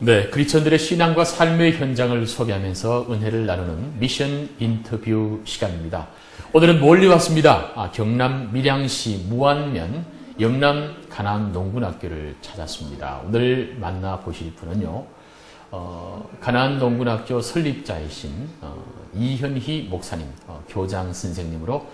네, 크리스천들의 신앙과 삶의 현장을 소개하면서 은혜를 나누는 미션 인터뷰 시간입니다. 오늘은 멀리 왔습니다. 경남 밀양시 무안면 영남 가나안 농군학교를 찾았습니다. 오늘 만나보실 분은요, 가나안 농군학교 설립자이신 이현희 목사님, 교장 선생님으로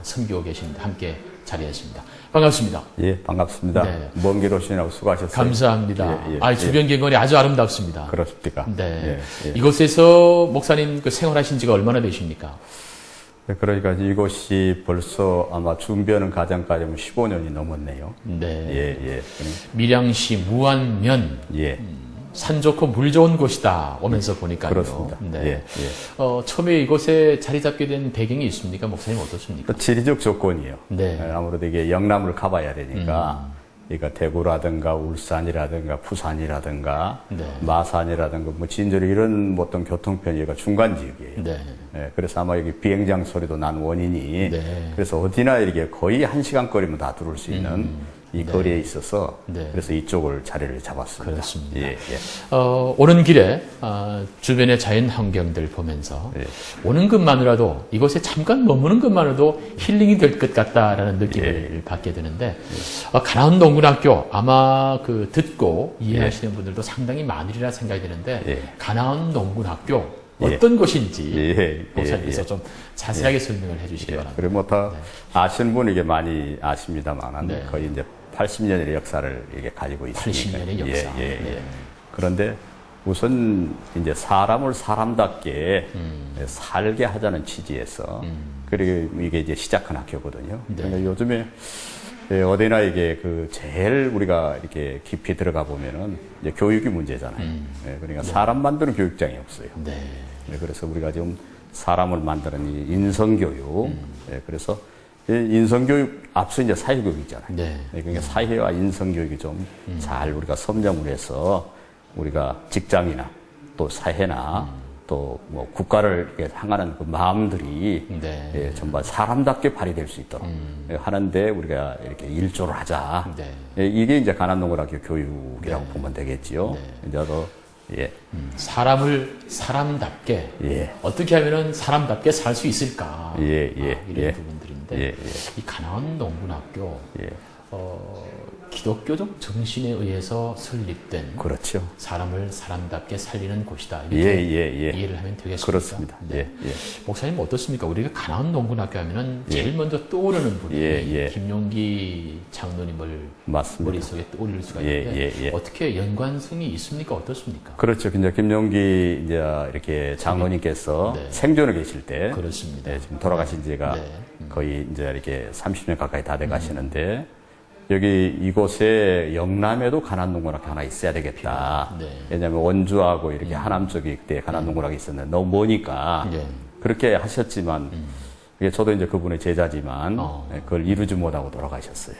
섬기고 계십니다. 함께 자리했습니다. 반갑습니다. 예, 반갑습니다. 네. 먼 길 오시느라고 수고하셨어요. 감사합니다. 주변 경관이 아주 아름답습니다. 그렇습니까? 네. 이곳에서 목사님 생활하신 지가 얼마나 되십니까? 네, 그러니까 이곳이 벌써 아마 준비하는 과정까지는 15년이 넘었네요. 네. 밀양시 무안면. 예. 산 좋고 물 좋은 곳이다 오면서 보니까요. 그렇습니다. 네. 처음에 이곳에 자리 잡게 된 배경이 있습니까? 목사님 어떻습니까? 지리적 조건이에요. 네. 아무래도 이게 영남을 가봐야 되니까, 그러니까 대구라든가 울산이라든가 부산이라든가 마산이라든가 뭐 진주리 이런 어떤 교통편이 중간 지역이에요. 네. 그래서 아마 여기 비행장 소리도 난 원인이 그래서 어디나 이렇게 거의 1시간 거리면 다 들어올 수 있는 이 거리에 있어서 그래서 이쪽을 자리를 잡았습니다. 그렇습니다. 예. 오는 길에 주변의 자연 환경들 보면서 오는 것만으로도 이곳에 잠깐 머무는 것만으로도 힐링이 될 것 같다라는 느낌을 받게 되는데 가나안 농군학교 아마 듣고 이해하시는 분들도 상당히 많으리라 생각이 드는데 가나안 농군학교 어떤 곳인지 목사님께서 좀 자세하게 설명을 해주시기 바랍니다. 그리고 뭐 다 아시는 분이 이게 많이 아십니다만 거의 이제 80년의 역사를 이게 가지고 있으니까. 80년의 역사. 그런데 우선 이제 사람을 사람답게 살게 하자는 취지에서 그리고 이게 이제 시작한 학교거든요. 그러니까 요즘에 어디나 이게 제일 우리가 이렇게 깊이 들어가 보면은 이제 교육이 문제잖아요. 그러니까 사람 만드는 교육장이 없어요. 그래서 우리가 좀 사람을 만드는 이 인성교육. 그래서 인성교육 앞서 이제 사회교육이잖아요. 그러니까 사회와 인성교육이 좀 잘 우리가 섭렵을 해서 우리가 직장이나 또 사회나 또 뭐 국가를 향하는 그 마음들이 전부 사람답게 발휘될 수 있도록 하는데 우리가 이렇게 일조를 하자. 이게 이제 가나안 농군학교 교육이라고 보면 되겠지요. 이제도 사람을 사람답게 어떻게 하면은 사람답게 살 수 있을까 이런 부분들인데 이 가나안 농군학교 기독교적 정신에 의해서 설립된 그렇죠. 사람을 사람답게 살리는 곳이다. 이렇게 이해를 하면 되겠습니까? 그렇습니다. 목사님 어떻습니까? 우리가 가나안 농군학교 하면은 제일 먼저 떠오르는 분이 김용기 장로님을 머릿속에 떠올릴 수가 있는데 어떻게 연관성이 있습니까? 어떻습니까? 그렇죠. 이제 김용기 이제 이렇게 장로님께서 생존해 계실 때 그렇습니다. 지금 돌아가신 지가 거의 이제 이렇게 30년 가까이 다 돼 가시는데 여기 이곳에 영남에도 가나안 농군학교 하나 있어야 되겠다. 왜냐하면 원주하고 이렇게 하남 쪽에 그때 가나안 농군학교 있었는데 너무 머니까 그렇게 하셨지만 저도 이제 그분의 제자지만 그걸 이루지 못하고 돌아가셨어요.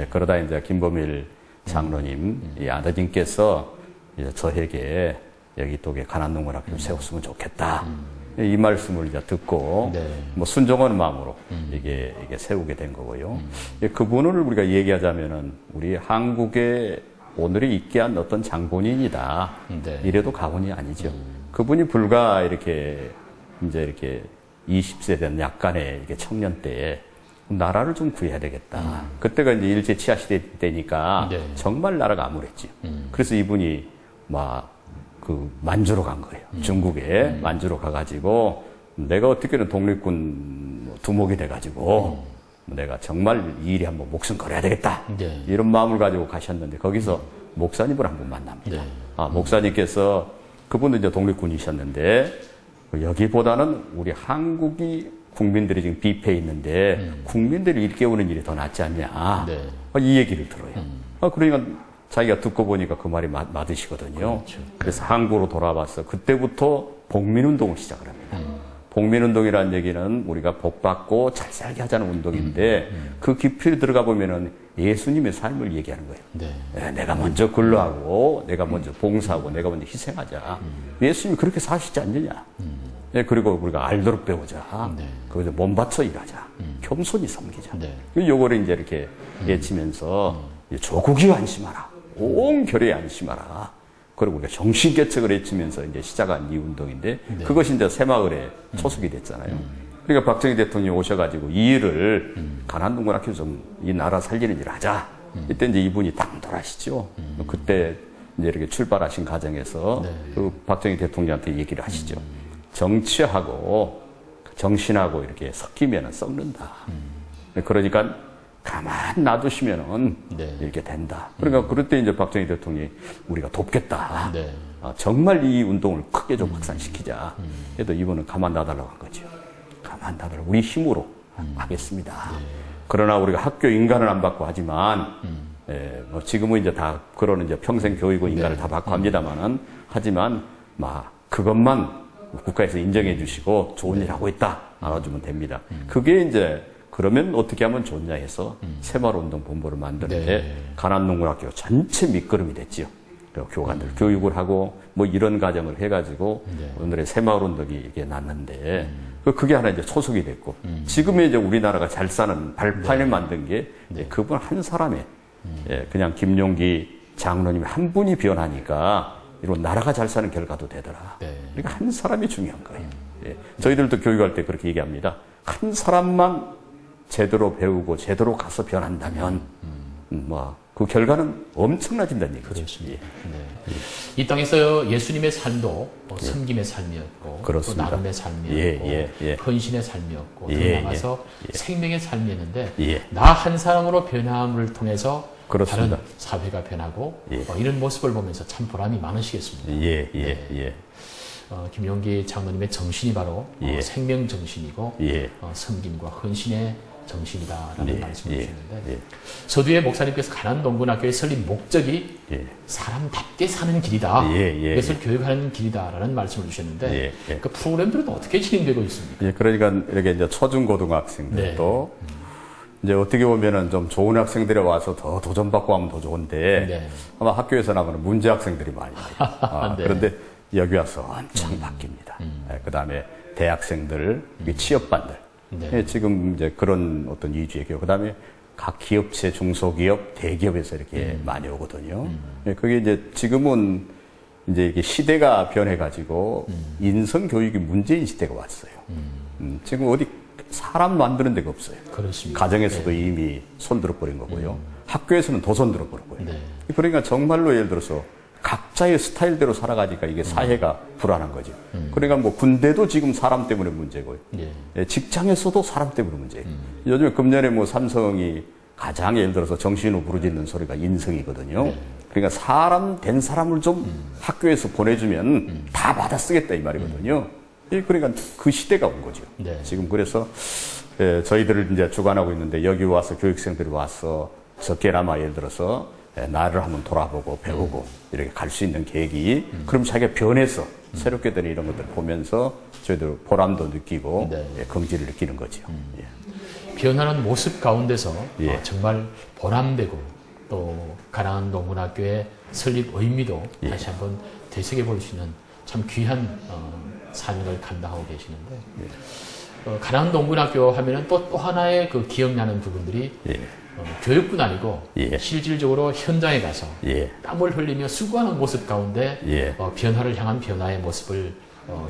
그러다 이제 김범일 장로님 이 아드님께서 이제 저에게 여기 또 가나안 농군학교를 세웠으면 좋겠다. 이 말씀을 이제 듣고 뭐 순종하는 마음으로 이게 세우게 된 거고요. 그분을 우리가 얘기하자면은 우리 한국에 오늘이 있게 한 어떤 장본인이다. 이래도 과언이 아니죠. 그분이 불과 이렇게 이제 이렇게 20세 된 약간의 이렇게 청년 때에 나라를 좀 구해야 되겠다. 그때가 이제 일제 치하 시대 때니까 정말 나라가 암울했죠. 그래서 이분이 막 만주로 간 거예요. 중국에 만주로 가가지고 내가 어떻게든 독립군 두목이 돼가지고 내가 정말 이 일에 한번 목숨 걸어야 되겠다. 이런 마음을 가지고 가셨는데 거기서 목사님을 한번 만납니다. 목사님께서 그분도 이제 독립군이셨는데 여기보다는 우리 한국이 국민들이 지금 뷔페에 있는데 국민들을 일깨우는 일이 더 낫지 않냐. 이 얘기를 들어요. 그러니까 자기가 듣고 보니까 그 말이 맞으시거든요. 그래서 한국으로 돌아와서 그때부터 복민운동을 시작을 합니다. 복민운동이라는 얘기는 우리가 복받고 잘 살게 하자는 운동인데 그 깊이 들어가 보면은 예수님의 삶을 얘기하는 거예요. 내가 먼저 근로하고 내가 먼저 봉사하고 내가 먼저 희생하자. 예수님이 그렇게 사시지 않느냐. 그리고 우리가 알도록 배우자. 거기서 몸 바쳐 일하자. 겸손히 섬기자. 요거를 이제 이렇게 외치면서 조국이 안심하라. 온 결에 안심하라. 그리고 우리가 정신개척을 외치면서 이제 시작한 이 운동인데 네. 그것이 이제 새마을에 초석이 됐잖아요. 그러니까 박정희 대통령이 오셔가지고 이 일을 가난동그랗게 좀 이 나라 살리는 일을 하자. 이때 이제 이분이 당돌하시죠. 그때 이제 이렇게 출발하신 과정에서 네. 그 박정희 대통령한테 얘기를 하시죠. 정치하고 정신하고 이렇게 섞이면 썩는다. 그러니까 가만 놔두시면은 네. 이렇게 된다. 그러니까 그럴 때 이제 박정희 대통령이 우리가 돕겠다. 네. 정말 이 운동을 크게 좀 확산시키자. 그래도 이분은 가만 놔달라고 한 거죠. 가만 놔달라고. 우리 힘으로 하겠습니다. 네. 그러나 우리가 학교 인간을 안 받고 하지만, 뭐 지금은 이제 다 그런 이제 평생 교육과 인간을 다 받고 합니다만은, 하지만, 그것만 국가에서 인정해 주시고 좋은 일 하고 있다. 알아주면 됩니다. 그게 이제 그러면 어떻게 하면 좋냐 해서 새마을운동본부를 만드는데 네. 가난농군학교 전체 밑거름이 됐지요. 교관들 교육을 하고 뭐 이런 과정을 해가지고 네. 오늘의 새마을운동이 이게 났는데 그게 하나 이제 초석이 됐고 지금의 이제 우리나라가 잘 사는 발판을 만든 게 그분 한 사람의 그냥 김용기 장로님 한 분이 변하니까 이런 나라가 잘 사는 결과도 되더라. 네. 그러니까 한 사람이 중요한 거예요. 저희들도 교육할 때 그렇게 얘기합니다. 한 사람만 제대로 배우고 제대로 가서 변한다면 그 결과는 엄청나진다는 얘기죠. 그렇습니다. 네. 이 땅에서 예수님의 삶도 섬김의 삶이었고 그렇습니다. 또 나눔의 삶이었고 헌신의 삶이었고 더 나아가서 생명의 삶이었는데 나 한 사람으로 변함을 통해서 그렇습니다. 다른 사회가 변하고 이런 모습을 보면서 참 보람이 많으시겠습니다. 김용기 장로님의 정신이 바로 생명 정신이고 섬김과 헌신의 정신이다라는 말씀을 주시는데 서두에 목사님께서 가난농군학교의 설립 목적이 사람답게 사는 길이다. 이것을 교육하는 길이다라는 말씀을 주셨는데 그 프로그램들은 어떻게 진행되고 있습니까? 그러니까 이렇게 이제 초중고등학생들도 이제 어떻게 보면은 좀 좋은 학생들이 와서 더 도전받고 하면 더 좋은데 아마 학교에서 나오는 문제 학생들이 많이 와요. 그런데 여기 와서 엄청 바뀝니다. 그다음에 대학생들, 취업반들. 지금 이제 그런 어떤 위주의 교육. 그다음에 각 기업체, 중소기업, 대기업에서 이렇게 많이 오거든요. 그게 이제 지금은 이제 이게 시대가 변해가지고 인성 교육이 문제인 시대가 왔어요. 지금 어디 사람 만드는 데가 없어요. 그렇습니다. 가정에서도 이미 손들어 버린 거고요. 학교에서는 더 손들어 버리고요. 그러니까 정말로 예를 들어서 각자의 스타일대로 살아가니까 이게 사회가 불안한 거죠. 그러니까 뭐 군대도 지금 사람 때문에 문제고요. 직장에서도 사람 때문에 문제예요. 요즘에 금년에 뭐 삼성이 가장 예를 들어서 정신으로 부르짖는 소리가 인성이거든요. 그러니까 사람 된 사람을 좀 학교에서 보내주면 다 받아 쓰겠다 이 말이거든요. 그러니까 그 시대가 온 거죠. 지금 그래서 저희들을 이제 주관하고 있는데 여기 와서 교육생들이 와서 적게나마 예를 들어서 나를 한번 돌아보고 배우고 이렇게 갈 수 있는 계획이 그럼 자기가 변해서 새롭게 되는 이런 것들을 보면서 저희들 보람도 느끼고 긍지를 느끼는 거죠. 변하는 모습 가운데서 정말 보람되고 또 가난농군학교의 설립 의미도 다시 한번 되새겨볼 수 있는 참 귀한 사명을 감당하고 계시는데 가난농군학교 하면은 또 하나의 그 기억나는 부분들이 교육뿐 아니고 실질적으로 현장에 가서 땀을 흘리며 수고하는 모습 가운데 변화를 향한 변화의 모습을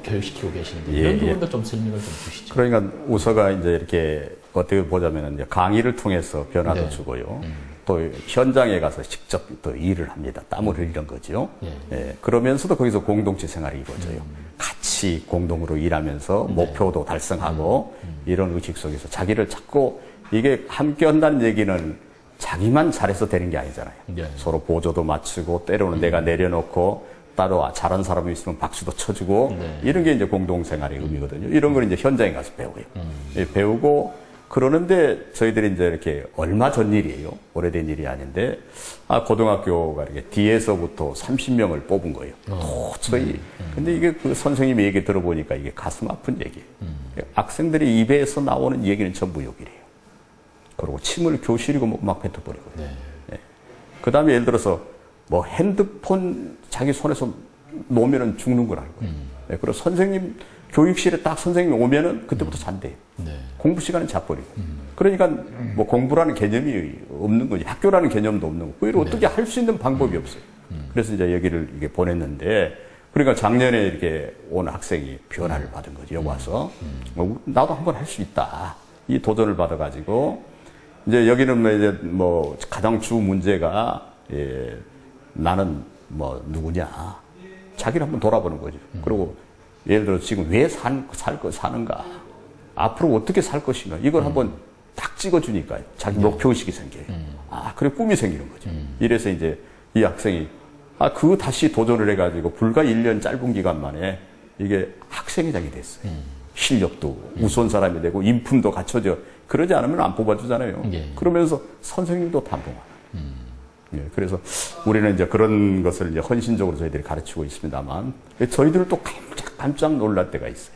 교육시키고 계시는데 이런 부분도 좀 설명을 좀 주시죠. 그러니까 우서가 이제 이렇게 어떻게 보자면 이제 강의를 통해서 변화도 주고요. 또 현장에 가서 직접 또 일을 합니다. 땀을 흘리는 거죠. 그러면서도 거기서 공동체 생활이 이루어져요. 같이 공동으로 일하면서 목표도 달성하고 이런 의식 속에서 자기를 찾고 이게 함께 한다는 얘기는 자기만 잘해서 되는 게 아니잖아요. 서로 보조도 맞추고 때로는 내가 내려놓고 따로 잘한 사람이 있으면 박수도 쳐주고 이런 게 이제 공동생활의 의미거든요. 이런 걸 이제 현장에 가서 배워요. 배우고 그러는데 저희들이 이제 이렇게 얼마 전 일이에요. 오래된 일이 아닌데 고등학교가 이렇게 뒤에서부터 30명을 뽑은 거예요. 도저히. 근데 이게 그 선생님의 얘기 들어보니까 이게 가슴 아픈 얘기예요. 학생들이 입에서 나오는 얘기는 전부 욕이래요. 그리고 침을 교실이고 막 뱉어버리고. 그 다음에 예를 들어서 뭐 핸드폰 자기 손에서 놓으면 죽는 걸 알고. 그리고 선생님, 교육실에 딱 선생님이 오면은 그때부터 잔대요. 공부 시간은 자버리고. 그러니까 뭐 공부라는 개념이 없는 거지. 학교라는 개념도 없는 거고. 그걸 어떻게 할 수 있는 방법이 없어요. 그래서 이제 여기를 이게 보냈는데, 그러니까 작년에 이렇게 온 학생이 변화를 받은 거죠. 여기 와서. 나도 한번 할 수 있다. 이 도전을 받아가지고, 이제 여기는 이제 가장 주 문제가, 예, 나는 누구냐. 자기를 한번 돌아보는 거죠. 그리고 예를 들어 지금 왜 사는가. 앞으로 어떻게 살 것인가. 이걸 한번 딱 찍어주니까 자기 목표의식이 생겨요. 그래, 꿈이 생기는 거죠. 이래서 이제 이 학생이, 그거 다시 도전을 해가지고 불과 1년 짧은 기간 만에 이게 학생회장이 됐어요. 실력도 우수한 사람이 되고 인품도 갖춰져. 그러지 않으면 안 뽑아주잖아요. 그러면서 선생님도 담봉하고. 예, 그래서 우리는 이제 그런 것을 이제 헌신적으로 저희들이 가르치고 있습니다만, 저희들은 또 깜짝 놀랄 때가 있어요.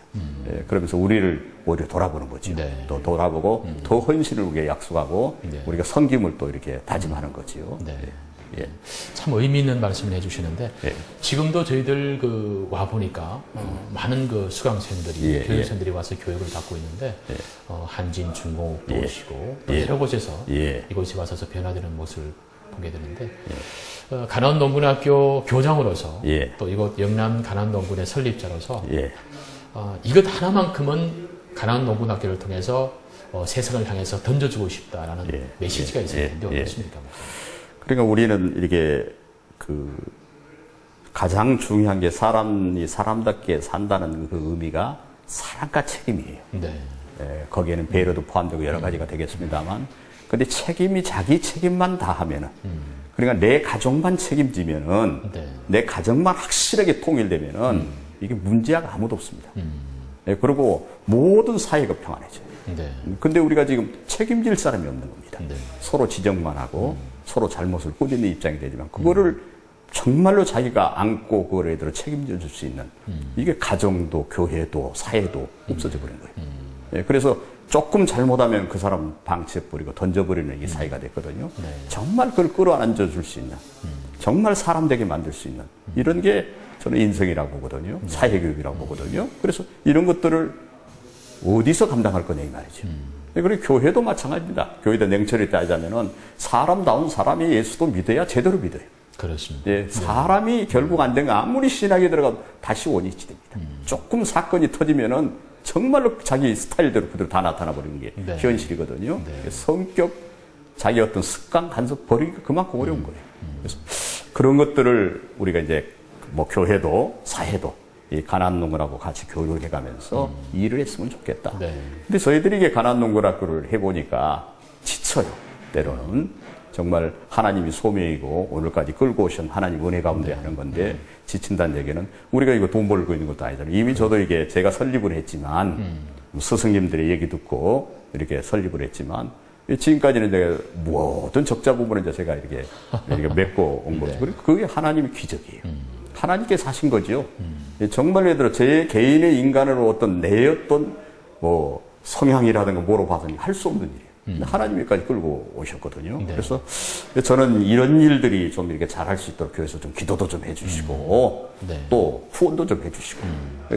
예, 그러면서 우리를 오히려 돌아보는 거죠. 네. 또 돌아보고 더 헌신을 우리가 약속하고 우리가 섬김을 또 이렇게 다짐하는 거지요. 네. 예. 참 의미 있는 말씀을 해주시는데, 지금도 저희들 와 보니까 많은 수강생들이, 교육생들이 와서 교육을 받고 있는데, 한진 중공업도 오시고 또 여러 곳에서 이곳에 와서 변화되는 모습을 보게 되는데, 간원농군학교 교장으로서 또 이곳 영남 간원농군의 설립자로서 이것 하나만큼은 간원농군학교를 통해서 세상을 향해서 던져주고 싶다라는 메시지가 있을 텐데 어떻습니까? 그러니까 우리는 이렇게 가장 중요한 게 사람이 사람답게 산다는 그 의미가 사랑과 책임이에요. 네. 예, 거기에는 배려도 포함되고 여러 가지가 되겠습니다만, 근데 책임이 자기 책임만 다 하면은, 그러니까 내 가족만 책임지면은, 내 가정만 확실하게 통일되면은, 이게 문제가 아무도 없습니다. 예, 그리고 모든 사회가 평안해져요. 근데 우리가 지금 책임질 사람이 없는 겁니다. 서로 지적만 하고, 서로 잘못을 꾸짖는 입장이 되지만, 그거를 정말로 자기가 안고 그걸 애들을 책임져 줄 수 있는, 이게 가정도, 교회도, 사회도 없어져 버린 거예요. 예, 그래서 조금 잘못하면 그 사람 방치해버리고 던져버리는 이 사회가 됐거든요. 정말 그걸 끌어안아 줄 수 있는, 정말 사람 되게 만들 수 있는, 이런 게 저는 인성이라고 보거든요. 사회교육이라고 보거든요. 그래서 이런 것들을 어디서 감당할 거냐 이 말이죠. 그리고 교회도 마찬가지입니다. 교회도 냉철히 따지자면은 사람다운 사람이 예수도 믿어야 제대로 믿어요. 그렇습니다. 예, 사람이 결국 안 된 거 아무리 신학에 들어가도 다시 원위치 됩니다. 조금 사건이 터지면은 정말로 자기 스타일대로 그대로 다 나타나 버리는 게 현실이거든요. 성격, 자기 어떤 습관, 간섭 버리기가 그만큼 어려운 거예요. 그래서 그런 것들을 우리가 이제 교회도 사회도 이 가난농군하고 같이 교육을 해가면서 일을 했으면 좋겠다. 근데 저희들이 이게 가난농군학교를 해보니까 지쳐요. 때로는 정말 하나님이 소명이고 오늘까지 끌고 오신 하나님 은혜 가운데 하는 건데 지친다는 얘기는 우리가 이거 돈 벌고 있는 것도 아니잖아요. 이미 저도 이게 제가 설립을 했지만 스승님들의 얘기 듣고 이렇게 설립을 했지만 지금까지는 제가 모든 적자 부분은 이제 제가 이렇게 메꿔 온 거죠. 그리고 그게 하나님의 기적이에요. 하나님께서 하신 거죠. 정말 예를 들어 제 개인의 인간으로 어떤 내 어떤 성향이라든가 뭐로 봐서는 할 수 없는 일이에요. 하나님께까지 끌고 오셨거든요. 그래서 저는 이런 일들이 좀 이렇게 잘할 수 있도록 교회에서 좀 기도도 좀 해주시고 또 후원도 좀 해주시고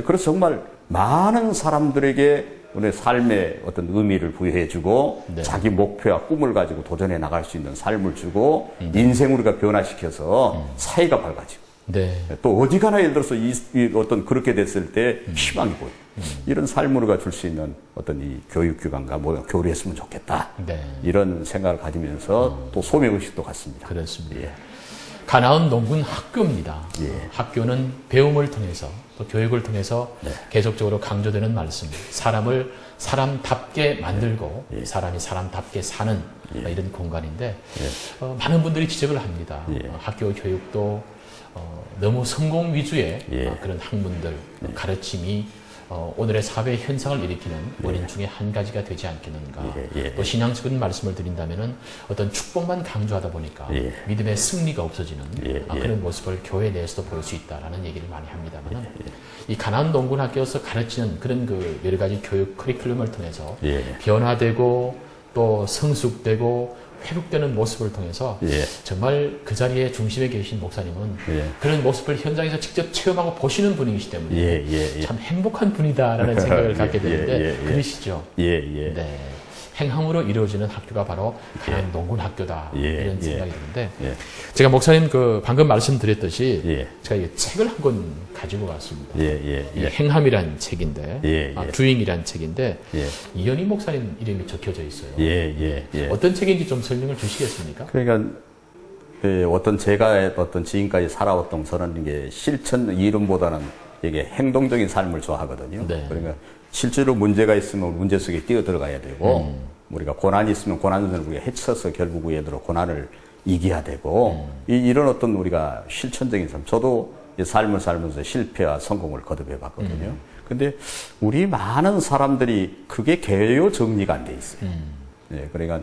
그래서 정말 많은 사람들에게 우리의 삶의 어떤 의미를 부여해주고 자기 목표와 꿈을 가지고 도전해 나갈 수 있는 삶을 주고 인생을 우리가 변화시켜서 사회가 밝아지고 또 어디 가나 예를 들어서 이 어떤 그렇게 됐을 때 희망이 보여. 이런 삶을 우리가 줄 수 있는 어떤 이 교육기관과 교류했으면 좋겠다. 이런 생각을 가지면서 또 소명의식도 갖습니다. 그렇습니다. 가나운 농군 학교입니다. 학교는 배움을 통해서 또 교육을 통해서 계속적으로 강조되는 말씀. 사람을 사람답게 만들고 사람이 사람답게 사는 이런 공간인데 많은 분들이 지적을 합니다. 학교 교육도 너무 성공 위주의 그런 학문들, 가르침이 오늘의 사회 현상을 일으키는 원인 중에 한 가지가 되지 않겠는가. 또 신앙적인 말씀을 드린다면은 어떤 축복만 강조하다 보니까 믿음의 승리가 없어지는 그런 모습을 교회 내에서도 볼 수 있다라는 얘기를 많이 합니다만은 이 가나안 농군학교에서 가르치는 그런 여러 가지 교육 커리큘럼을 통해서 변화되고 또 성숙되고 회복되는 모습을 통해서 정말 그 자리에 중심에 계신 목사님은 그런 모습을 현장에서 직접 체험하고 보시는 분이시기 때문에 참 행복한 분이다라는 생각을 갖게 되는데 그러시죠? 행함으로 이루어지는 학교가 바로 가난 농군 학교다. 예, 이런 예. 생각이 드는데 예. 제가 목사님 그 방금 말씀드렸듯이 예. 제가 이 책을 한 권 가지고 왔습니다. 예, 이 행함이란 책인데 예, 예. doing이란 책인데 예. 이현희 목사님 이름이 적혀져 있어요. 예. 어떤 책인지 좀 설명을 주시겠습니까? 그러니까 제가 어떤 지금까지 살아왔던 저는 이게 실천 이론보다는 이게 행동적인 삶을 좋아하거든요. 네. 그러니까 실제로 문제가 있으면 문제 속에 뛰어 들어가야 되고 우리가 고난이 있으면 고난을 우리가 헤쳐서 결국 예를 들어 고난을 이겨야 되고 이런 어떤 우리가 실천적인 삶. 저도 이 삶을 살면서 실패와 성공을 거듭해 봤거든요. 근데 우리 많은 사람들이 그게 개요 정리가 안 돼 있어요. 예, 그러니까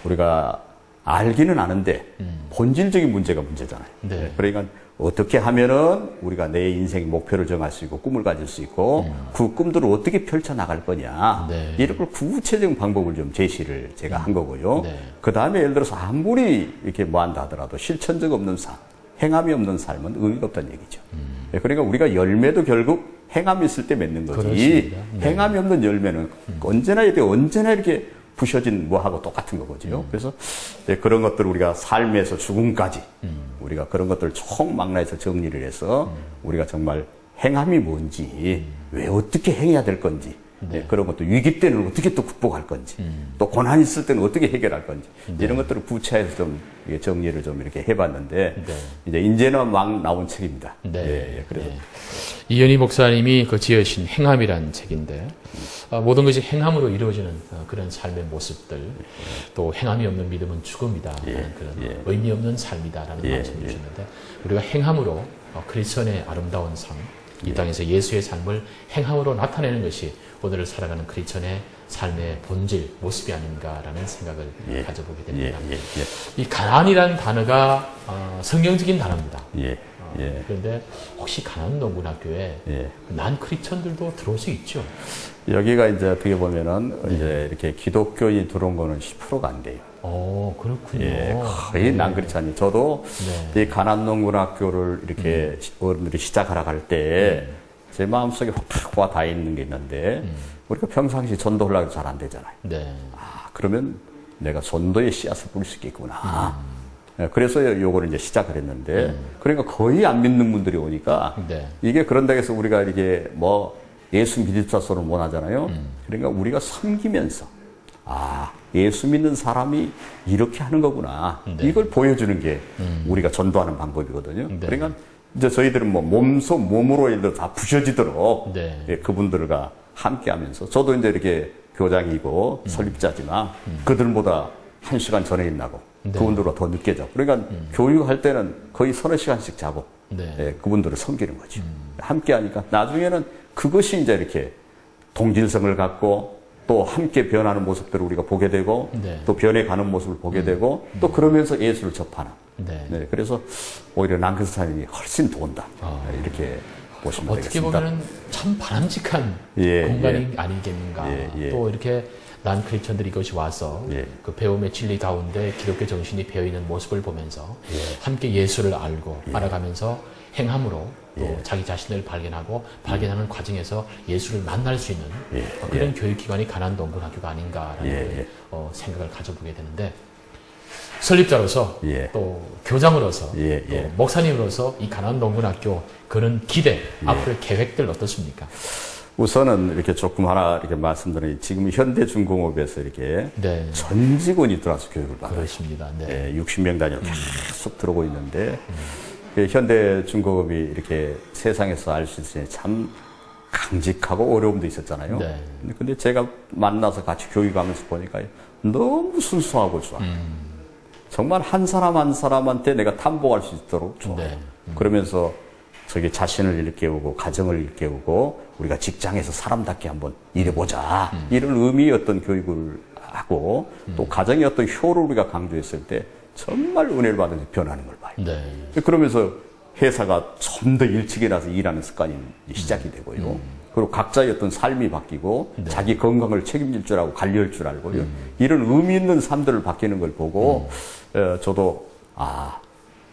우리가 알기는 아는데 본질적인 문제가 문제잖아요. 네. 그러니까 어떻게 하면은 우리가 내 인생 목표를 정할 수 있고 꿈을 가질 수 있고 그 꿈들을 어떻게 펼쳐 나갈 거냐 네. 이런 걸 구체적인 방법을 좀 제시를 제가 한 거고요. 네. 그 다음에 예를 들어서 아무리 이렇게 뭐 한다 하더라도 실천적 없는 삶, 행함이 없는 삶은 의미가 없다는 얘기죠. 그러니까 우리가 열매도 결국 행함이 있을 때 맺는 거지. 그렇습니다. 네. 행함이 없는 열매는 언제나 이렇게 부셔진 뭐하고 똑같은 거거든요. 그래서 그런 것들을 우리가 삶에서 죽음까지 우리가 그런 것들을 총망라해서 정리를 해서 우리가 정말 행함이 뭔지 왜 어떻게 행해야 될 건지 그런 것도 위기 때는 어떻게 또 극복할 건지 또 고난 있을 때는 어떻게 해결할 건지 이런 것들을 구체해서 좀 정리를 좀 이렇게 해봤는데 이제는 막 나온 책입니다. 네. 그래서 이현희 목사님이 그 지으신 행함이란 책인데 모든 것이 행함으로 이루어지는 그런 삶의 모습들 또 행함이 없는 믿음은 죽음이다 라는 그런 의미 없는 삶이다라는 말씀을 주셨는데 우리가 행함으로 크리스천의 아름다운 삶 이 땅에서 예수의 삶을 행함으로 나타내는 것이 오늘을 살아가는 크리스천의 삶의 본질, 모습이 아닌가라는 생각을 가져보게 됩니다. 이 가난이라는 단어가 성경적인 단어입니다. 그런데 혹시 가난 농군학교에 난 크리스천들도 들어올 수 있죠? 여기가 이제 어떻게 보면은 이제 이렇게 기독교인이 들어온 거는 10%가 안 돼요. 그렇군요. 거의 난 그렇지 않니. 저도 이 가난농군학교를 이렇게 어른들이 시작하러 갈 때 제 마음속에 확 와 다 있는 게 있는데 우리가 평상시 전도하려고 해도 잘 안 되잖아요. 그러면 내가 전도의 씨앗을 뿌릴 수 있겠구나. 그래서 요거를 이제 시작을 했는데 그러니까 거의 안 믿는 분들이 오니까 이게 그런다고 해서 우리가 이렇게 뭐 예수 믿읍사 소를 못 하잖아요. 그러니까 우리가 섬기면서 예수 믿는 사람이 이렇게 하는 거구나. 이걸 보여주는 게 우리가 전도하는 방법이거든요. 그러니까 이제 저희들은 뭐 몸으로 예를 들어 다 부셔지도록 그분들과 함께 하면서 저도 이제 이렇게 교장이고 설립자지만 그들보다 1시간 전에 있나고 그분들보다 더 늦게 자고 그러니까 교육할 때는 거의 서너 시간씩 자고 그분들을 섬기는 거죠. 함께 하니까 나중에는 그것이 이제 이렇게 동질성을 갖고 또 함께 변하는 모습들을 우리가 보게 되고 또 변해가는 모습을 보게 되고 또 그러면서 예수를 접하는 그래서 오히려 난크스타인이 훨씬 도운다 이렇게 보시면 어떻게 되겠습니다. 보면 참 바람직한 공간이 아니겠는가. 또 이렇게 난 크리스천들이 이것이 와서 그 배움의 진리 가운데 기독교 정신이 배어있는 모습을 보면서 함께 예수를 알고 알아가면서 행함으로 또 자기 자신을 발견하는 과정에서 예수를 만날 수 있는 그런 교육기관이 가난 농군학교가 아닌가라는 생각을 가져보게 되는데 설립자로서 또 교장으로서 또 목사님으로서 이 가난 농군학교 그런 기대 앞으로의 계획들 어떻습니까? 우선은 이렇게 조금 하나 이렇게 말씀드리면 지금 현대중공업에서 이렇게 전 직원이 들어와서 교육을 받아요. 그렇습니다. 60명 단위로 계속 들어오고 있는데 현대중공업이 이렇게 세상에서 알 수 있을 때 참 강직하고 어려움도 있었잖아요. 근데 제가 만나서 같이 교육하면서 보니까 너무 순수하고 좋아. 정말 한 사람 한 사람한테 내가 탐복할 수 있도록 좋아요. 그러면서 저기 자신을 일깨우고 가정을 일깨우고 우리가 직장에서 사람답게 한번 일해보자 이런 의미의 어떤 교육을 하고 또 가정의 어떤 효를 우리가 강조했을 때 정말 은혜를 받으면서 변하는 걸 봐요. 그러면서 회사가 좀 더 일찍 일어나서 일하는 습관이 시작이 되고요. 그리고 각자의 어떤 삶이 바뀌고 자기 건강을 책임질 줄 알고 관리할 줄 알고요. 이런 의미 있는 삶들을 바뀌는 걸 보고 저도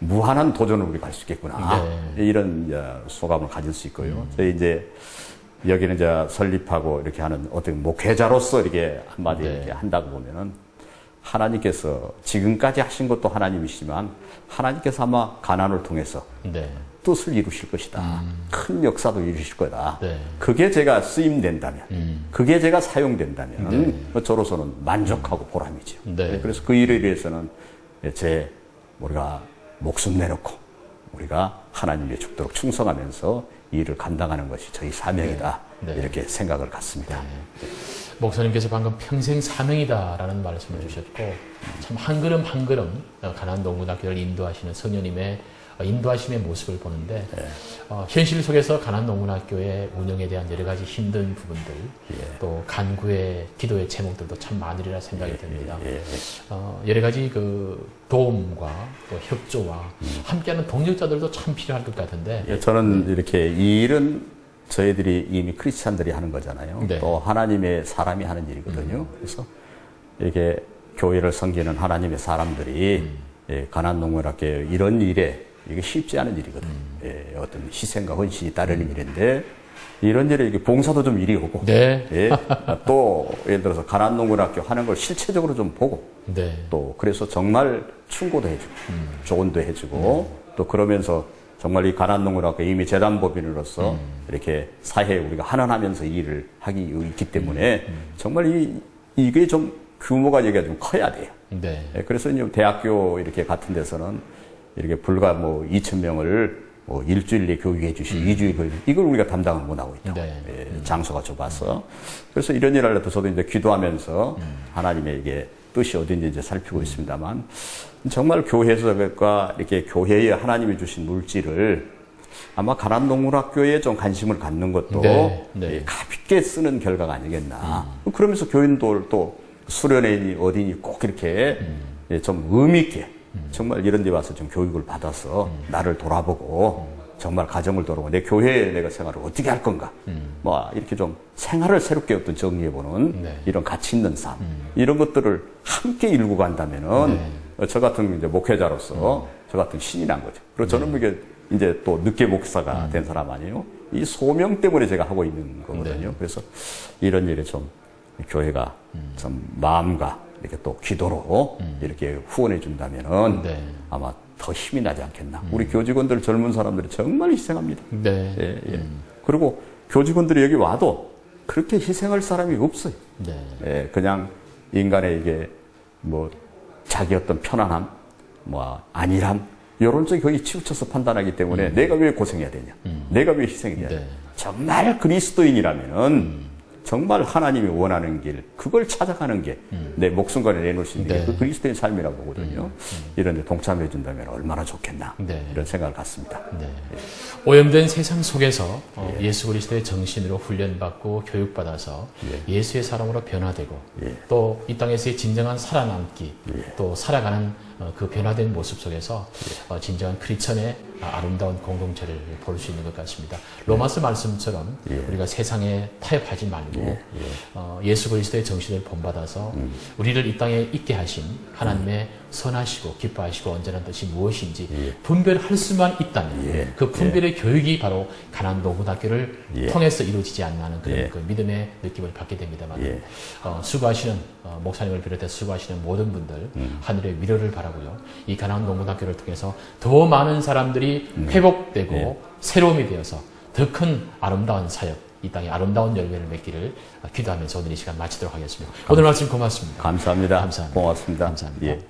무한한 도전을 우리가 할 수 있겠구나. 이런 소감을 가질 수 있고요. 저희 이제 여기는 이제 설립하고 이렇게 하는 어떤 목회자로서 이렇게 한마디 네. 이렇게 한다고 보면은 하나님께서 지금까지 하신 것도 하나님이시지만 하나님께서 아마 가난을 통해서 네. 뜻을 이루실 것이다. 큰 역사도 이루실 거다. 네. 그게 제가 쓰임된다면, 그게 제가 사용된다면 저로서는 만족하고 보람이죠. 네. 그래서 그 일에 대해서는 우리가 목숨 내놓고 우리가 하나님의 죽도록 충성하면서 이 일을 감당하는 것이 저희 사명이다. 네. 네. 이렇게 생각을 갖습니다. 목사님께서 방금 평생 사명이다라는 말씀을 주셨고 참 한 걸음 한 걸음 가나안 농문학교를 인도하시는 성녀님의 인도하심의 모습을 보는데 현실 속에서 가나안 농문학교의 운영에 대한 여러 가지 힘든 부분들 또 간구의 기도의 제목들도 참 많으리라 생각이 듭니다. 여러 가지 그 도움과 또 협조와 함께하는 동력자들도 참 필요할 것 같은데 저는 이렇게 이 일은 저희들이 이미 크리스찬들이 하는 거잖아요. 네. 또 하나님의 사람이 하는 일이거든요. 그래서 이게 교회를 섬기는 하나님의 사람들이 가나안 농문학교 이런 일에 이게 쉽지 않은 일이거든요. 어떤 희생과 헌신이 따르는 일인데 이런 일에 이게 봉사도 좀 이리 오고 네. 또 예를 들어서 가나안 농문학교 하는 걸 실체적으로 좀 보고 네. 또 그래서 정말 충고도 해주고 조언도 해주고 또 그러면서 정말 이 가나안 농문학교 이미 재단법인으로서 이렇게 사회에 우리가 환원하면서 이 일을 하기 있기 때문에 정말 이게 좀 규모가 여기가 좀 커야 돼요. 네. 그래서 이제 대학교 이렇게 같은 데서는 이렇게 불과 2,000명을 일주일에 교육해 주시고 2주일 교육, 이걸 우리가 담당을 못하고 있다고. 네. 장소가 좁아서. 그래서 이런 일을 하려도 저도 이제 기도하면서 하나님의 이게 뜻이 어딘지 이제 살피고 있습니다만 정말 교회에서가 이렇게 교회에 하나님이 주신 물질을 아마 가나안 농문학교에 좀 관심을 갖는 것도 가볍게 쓰는 결과가 아니겠나. 그러면서 교인들 또 수련회니 어디니 꼭 이렇게 좀 의미있게 정말 이런 데 와서 좀 교육을 받아서 나를 돌아보고 정말 가정을 돌아보고 내 교회에 내가 생활을 어떻게 할 건가 이렇게 좀 생활을 새롭게 어떤 정리해보는 이런 가치 있는 삶 이런 것들을 함께 일구 간다면은 저 같은 이제 목회자로서 저 같은 신이 난 거죠. 그리고 저는 이게 이제 또 늦게 목사가 된 사람 아니에요. 이 소명 때문에 제가 하고 있는 거거든요. 그래서 이런 일에 좀 교회가 좀 마음과 이렇게 또 기도로 이렇게 후원해 준다면은 아마 더 힘이 나지 않겠나. 우리 교직원들 젊은 사람들이 정말 희생합니다. 그리고 교직원들이 여기 와도 그렇게 희생할 사람이 없어요. 그냥 인간의 이게 자기 어떤 편안함, 안일함 이런 쪽이 거기 치우쳐서 판단하기 때문에 내가 왜 고생해야 되냐, 내가 왜 희생해야 되냐. 정말 그리스도인이라면은. 정말 하나님이 원하는 길, 그걸 찾아가는 게 내 목숨까지 내놓을 수 있는 게 그 그리스도의 삶이라고 보거든요. 이런 데 동참해 준다면 얼마나 좋겠나 이런 생각을 갖습니다. 오염된 세상 속에서 예수 그리스도의 정신으로 훈련받고 교육받아서 예수의 사람으로 변화되고 또 이 땅에서의 진정한 살아남기 또 살아가는 그 변화된 모습 속에서 진정한 크리스천의 아름다운 공동체를 볼 수 있는 것 같습니다. 로마서 말씀처럼 우리가 세상에 타협하지 말고 예수 그리스도의 정신을 본받아서 우리를 이 땅에 있게 하신 하나님의 선하시고 기뻐하시고 온전한 뜻이 무엇인지 분별할 수만 있다면 그 분별의 교육이 바로 가나안 농문학교를 통해서 이루어지지 않나 하는 그런 그 믿음의 느낌을 받게 됩니다만 수고하시는 목사님을 비롯해서 수고하시는 모든 분들 하늘의 위로를 바라고요. 이 가나안 농문학교를 통해서 더 많은 사람들이 회복되고 새로움이 되어서 더 큰 아름다운 사역 이 땅에 아름다운 열매를 맺기를 기도하면서 오늘 이 시간 마치도록 하겠습니다. 오늘 말씀 고맙습니다. 감사합니다. 감사합니다. 고맙습니다. 감사합니다.